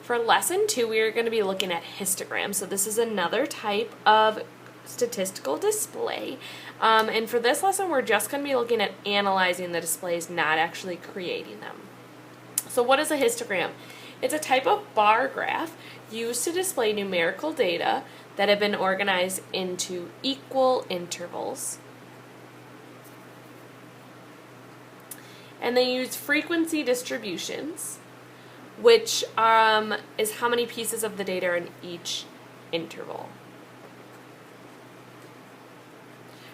For lesson 2, we are going to be looking at histograms. So this is another type of statistical display. And for this lesson, we're just going to be looking at analyzing the displays, not actually creating them. So what is a histogram? It's a type of bar graph used to display numerical data that have been organized into equal intervals. And they use frequency distributions, which is how many pieces of the data are in each interval.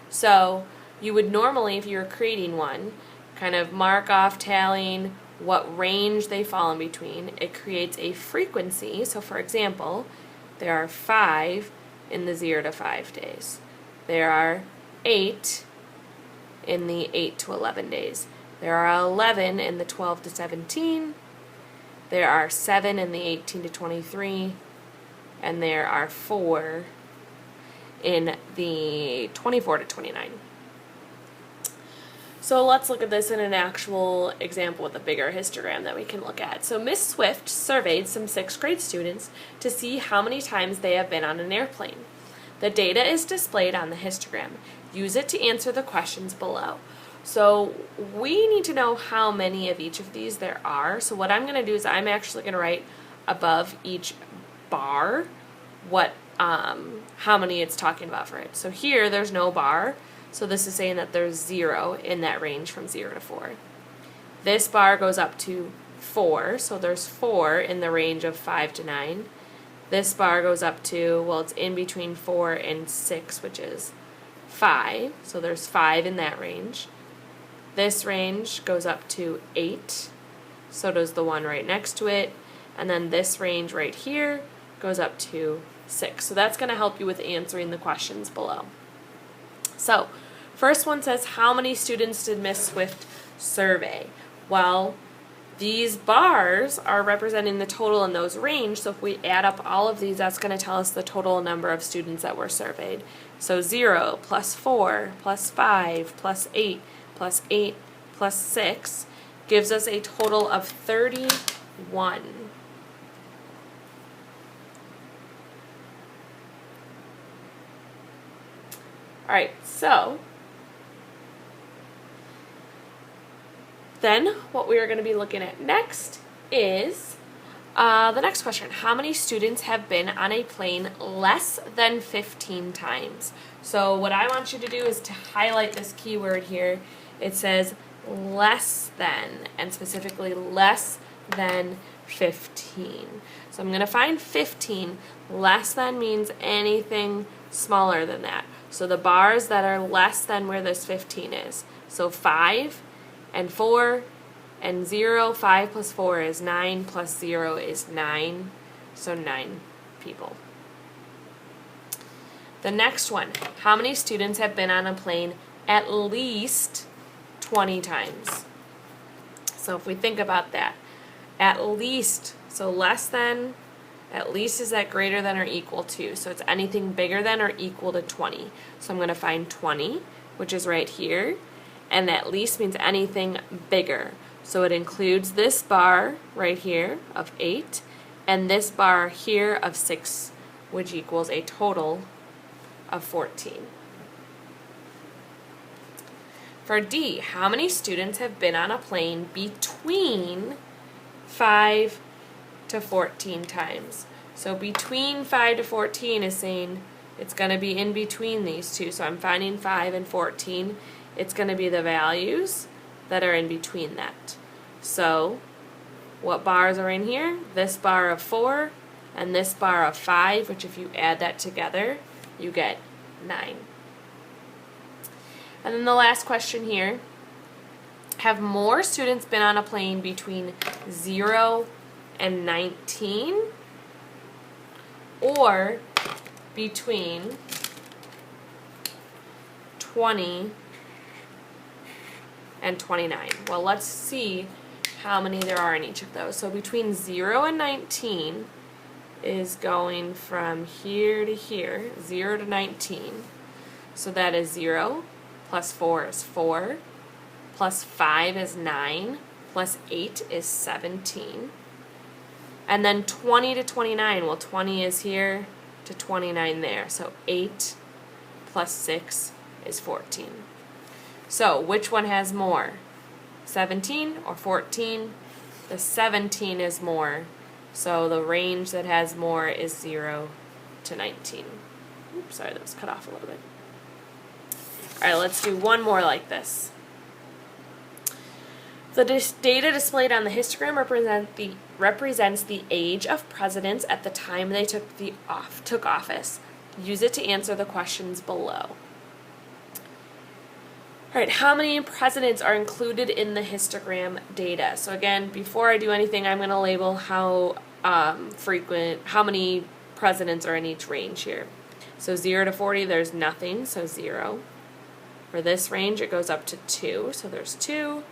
So you would normally, if you were creating one, kind of mark off tallying what range they fall in between. It creates a frequency. So for example, there are 5 in the 0 to 5 days. There are 8 in the 8 to 11 days. There are 11 in the 12 to 17. There are 7 in the 18 to 23. And there are 4 in the 24 to 29. So let's look at this in an actual example with a bigger histogram that we can look at. So Miss Swift surveyed some 6th grade students to see how many times they have been on an airplane. The data is displayed on the histogram. Use it to answer the questions below. So we need to know how many of each of these there are. So what I'm going to do is I'm actually going to write above each bar what how many it's talking about for it. So here there's no bar, so this is saying that there's 0 in that range from 0 to 4. This bar goes up to 4, so there's 4 in the range of 5 to 9. This bar goes up to, well, it's in between 4 and 6, which is 5, so there's 5 in that range. This range goes up to 8, so does the one right next to it, and then this range right here goes up to 6. So that's going to help you with answering the questions below. So, first one says, how many students did Miss Swift survey? Well, these bars are representing the total in those range, so if we add up all of these, that's going to tell us the total number of students that were surveyed. So 0 plus 4 plus 5 plus 8 plus 8 plus 6 gives us a total of 31. Alright, so then what we are going to be looking at next is the next question. How many students have been on a plane less than 15 times? So what I want you to do is to highlight this keyword here. It says less than, and specifically less than 15. So I'm going to find 15. Less than means anything smaller than that. So the bars that are less than where this 15 is. So 5 and 4 and 0, 5 plus 4 is 9 plus 0 is 9. So 9 people. The next one, how many students have been on a plane at least 20 times? So if we think about that, at least, so less than, at least is that greater than or equal to. So it's anything bigger than or equal to 20. So I'm going to find 20, which is right here. And at least means anything bigger. So it includes this bar right here of 8 and this bar here of 6, which equals a total of 14. For D, how many students have been on a plane between 5 to 14 times? So between 5 to 14 is saying it's going to be in between these two. So I'm finding 5 and 14. It's going to be the values that are in between that. So what bars are in here? This bar of 4 and this bar of 5, which if you add that together, you get 9. And then the last question here, have more students been on a plane between 0 and 19 or between 20 and 29? Well, let's see how many there are in each of those. So between 0 and 19 is going from here to here, 0 to 19. So that is 0 plus 4 is 4, plus 5 is 9, plus 8 is 17. And then 20 to 29, well 20 is here to 29 there. So 8 plus 6 is 14. So which one has more? 17 or 14? The 17 is more. So the range that has more is 0 to 19. Oops, sorry, that was cut off a little bit. All right, let's do one more like this. The data displayed on the histogram represents the age of presidents at the time they took office. Use it to answer the questions below. All right, how many presidents are included in the histogram data? So again, before I do anything, I'm going to label how many presidents are in each range here. So 0 to 40, there's nothing, so 0. For this range, it goes up to 2, so there's 2.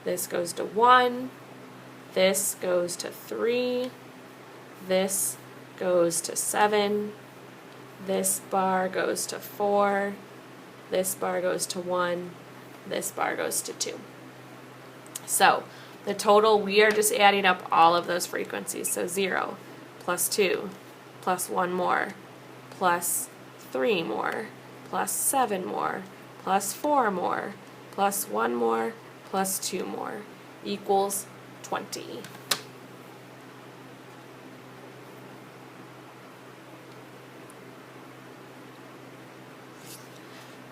This goes to 1. This goes to 3. This goes to 7. This bar goes to 4. This bar goes to 1. This bar goes to 2. So the total, we are just adding up all of those frequencies. So 0 plus 2 plus 1 more plus 3 more plus 7 more plus 4 more plus 1 more plus 2 more equals 20.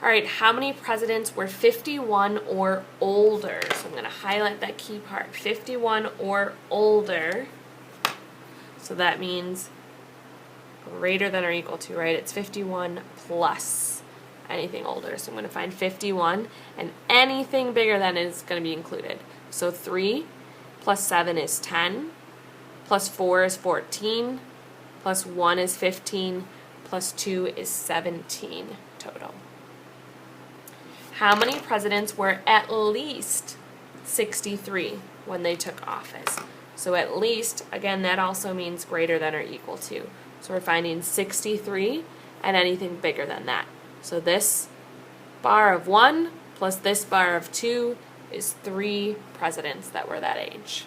All right, how many presidents were 51 or older? So I'm going to highlight that key part, 51 or older. So that means greater than or equal to, right? It's 51 plus anything older. So I'm going to find 51, and anything bigger than is going to be included. So 3 plus 7 is 10, plus 4 is 14, plus 1 is 15, plus 2 is 17 total. How many presidents were at least 63 when they took office? So at least, again, that also means greater than or equal to. So we're finding 63 and anything bigger than that. So this bar of 1 plus this bar of 2 is 3 presidents that were that age.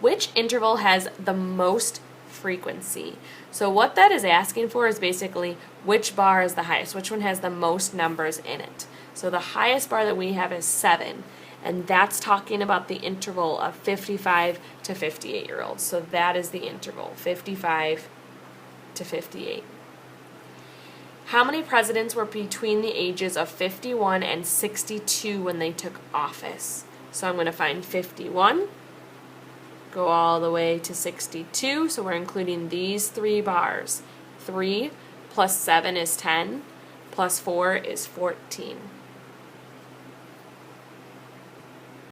Which interval has the most frequency? So what that is asking for is basically which bar is the highest, which one has the most numbers in it. So the highest bar that we have is 7, and that's talking about the interval of 55 to 58-year-olds. So that is the interval, 55 to 58. How many presidents were between the ages of 51 and 62 when they took office? So I'm going to find 51, go all the way to 62, so we're including these 3 bars. 3 plus 7 is 10, plus 4 is 14.